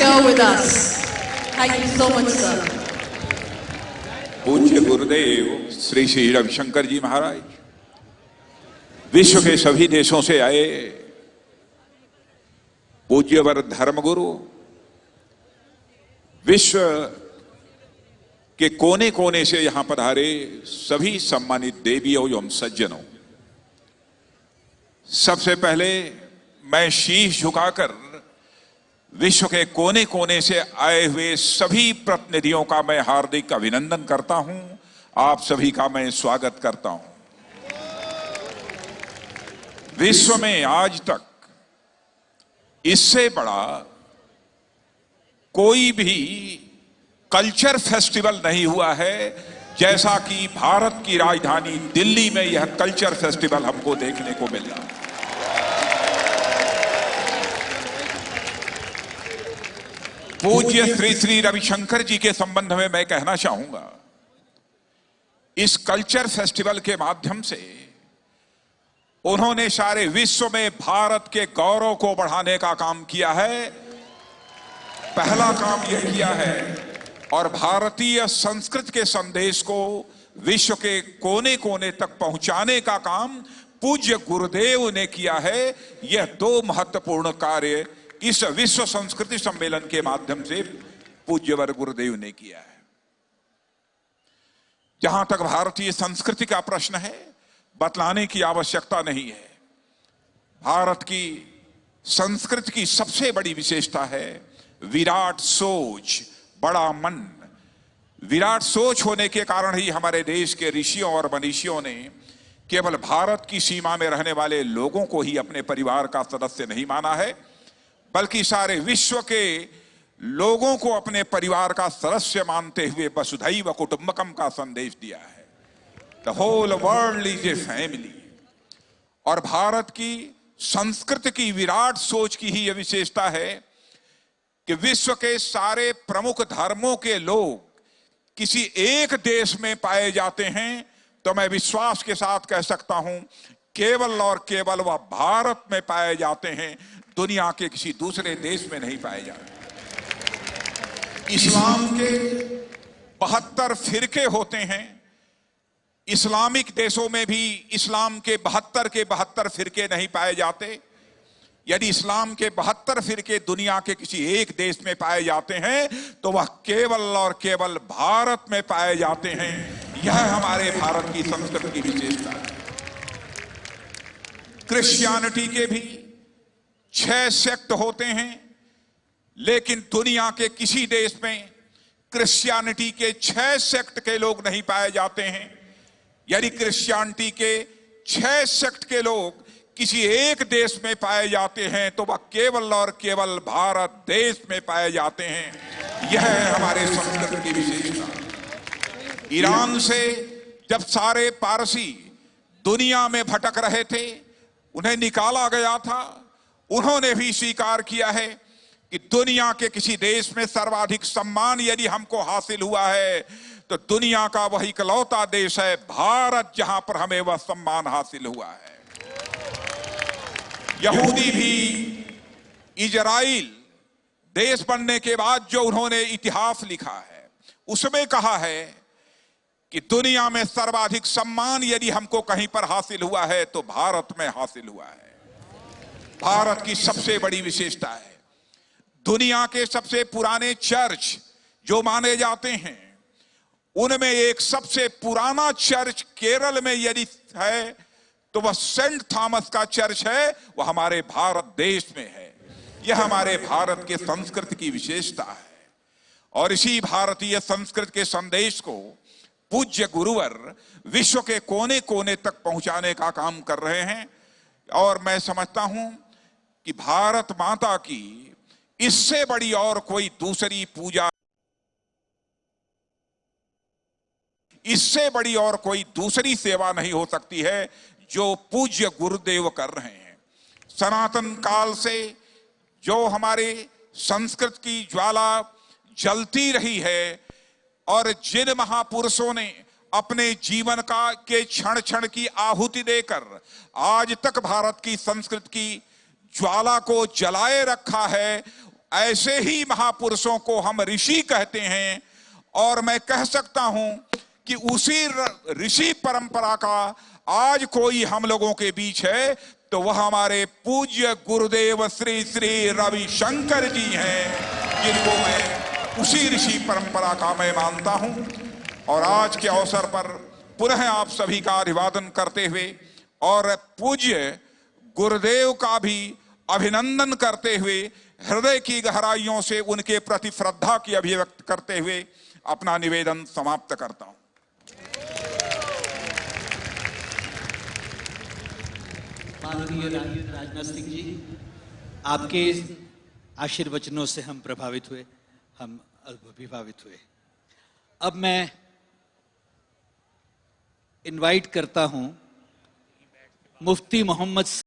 here with us. Thank you so much, sir. पूज्य गुरुदेव श्री श्री रविशंकर जी महाराज विश्व के सभी देशों से आए पूज्यवर धर्मगुरु, विश्व के कोने कोने से यहां पधारे सभी सम्मानित देवियों एवं सज्जनों, सबसे पहले मैं शीश झुकाकर विश्व के कोने कोने से आए हुए सभी प्रतिनिधियों का मैं हार्दिक अभिनंदन करता हूं। आप सभी का मैं स्वागत करता हूं। विश्व में आज तक इससे बड़ा कोई भी कल्चर फेस्टिवल नहीं हुआ है जैसा कि भारत की राजधानी दिल्ली में यह कल्चर फेस्टिवल हमको देखने को मिल रहा है। पूज्य श्री श्री रविशंकर जी के संबंध में मैं कहना चाहूंगा, इस कल्चर फेस्टिवल के माध्यम से उन्होंने सारे विश्व में भारत के गौरव को बढ़ाने का काम किया है। पहला काम यह किया है और भारतीय संस्कृति के संदेश को विश्व के कोने कोने तक पहुंचाने का काम पूज्य गुरुदेव ने किया है। यह दो महत्वपूर्ण कार्य इस विश्व संस्कृति सम्मेलन के माध्यम से पूज्यवर गुरुदेव ने किया है। जहां तक भारतीय संस्कृति का प्रश्न है, बतलाने की आवश्यकता नहीं है। भारत की संस्कृति की सबसे बड़ी विशेषता है विराट सोच, बड़ा मन। विराट सोच होने के कारण ही हमारे देश के ऋषियों और मनीषियों ने केवल भारत की सीमा में रहने वाले लोगों को ही अपने परिवार का सदस्य नहीं माना है, बल्कि सारे विश्व के लोगों को अपने परिवार का सदस्य मानते हुए वसुधैव कुटुंबकम का संदेश दिया है। The whole world is a family. और भारत की संस्कृति की विराट सोच की ही यह विशेषता है कि विश्व के सारे प्रमुख धर्मों के लोग किसी एक देश में पाए जाते हैं, तो मैं विश्वास के साथ कह सकता हूं केवल और केवल वह भारत में पाए जाते हैं, दुनिया के किसी दूसरे देश में नहीं पाए जाते। इस्लाम के 72 फिरके होते हैं। इस्लामिक देशों में भी इस्लाम के 72 फिरके नहीं पाए जाते। यदि इस्लाम के 72 फिरके दुनिया के किसी एक देश में पाए जाते हैं, तो वह केवल और केवल भारत में पाए जाते हैं। यह हमारे भारत की संस्कृति की विशेषता है। क्रिश्चियनिटी के भी 6 सेक्ट होते हैं, लेकिन दुनिया के किसी देश में क्रिश्चियनिटी के 6 सेक्ट के लोग नहीं पाए जाते हैं। यदि क्रिश्चियनिटी के 6 सेक्ट के लोग किसी एक देश में पाए जाते हैं, तो वह केवल और केवल भारत देश में पाए जाते हैं। यह है हमारे संस्कृति की विशेषता। ईरान से जब सारे पारसी दुनिया में भटक रहे थे, उन्हें निकाला गया था, उन्होंने भी स्वीकार किया है कि दुनिया के किसी देश में सर्वाधिक सम्मान यदि हमको हासिल हुआ है, तो दुनिया का वही इकलौता देश है भारत, जहां पर हमें वह सम्मान हासिल हुआ है। यहूदी भी इजराइल देश बनने के बाद जो उन्होंने इतिहास लिखा है, उसमें कहा है कि दुनिया में सर्वाधिक सम्मान यदि हमको कहीं पर हासिल हुआ है, तो भारत में हासिल हुआ है। भारत की सबसे बड़ी विशेषता है, दुनिया के सबसे पुराने चर्च जो माने जाते हैं, उनमें एक सबसे पुराना चर्च केरल में यदि है, तो वह सेंट थॉमस का चर्च है, वह हमारे भारत देश में है। यह हमारे भारत के संस्कृति की विशेषता है। और इसी भारतीय संस्कृति के संदेश को पूज्य गुरुवर विश्व के कोने कोने तक पहुंचाने का काम कर रहे हैं। और मैं समझता हूं कि भारत माता की इससे बड़ी और कोई दूसरी पूजा, इससे बड़ी और कोई दूसरी सेवा नहीं हो सकती है जो पूज्य गुरुदेव कर रहे हैं। सनातन काल से जो हमारे संस्कृत की ज्वाला जलती रही है और जिन महापुरुषों ने अपने जीवन का के क्षण क्षण की आहुति देकर आज तक भारत की संस्कृति की ज्वाला को जलाए रखा है, ऐसे ही महापुरुषों को हम ऋषि कहते हैं। और मैं कह सकता हूं कि उसी ऋषि परंपरा का आज कोई हम लोगों के बीच है तो वह हमारे पूज्य गुरुदेव श्री श्री रविशंकर जी हैं, जिनको मैं उसी ऋषि परंपरा का मैं मानता हूं। और आज के अवसर पर पुनः आप सभी का अभिवादन करते हुए और पूज्य गुरुदेव का भी अभिनंदन करते हुए हृदय की गहराइयों से उनके प्रति श्रद्धा की अभिव्यक्त करते हुए अपना निवेदन समाप्त करता हूं। माननीय राजनाथ सिंह जी, आपके आशीर्वचनों से हम प्रभावित हुए, हम अभिभावित हुए। अब मैं इनवाइट करता हूं मुफ्ती मोहम्मद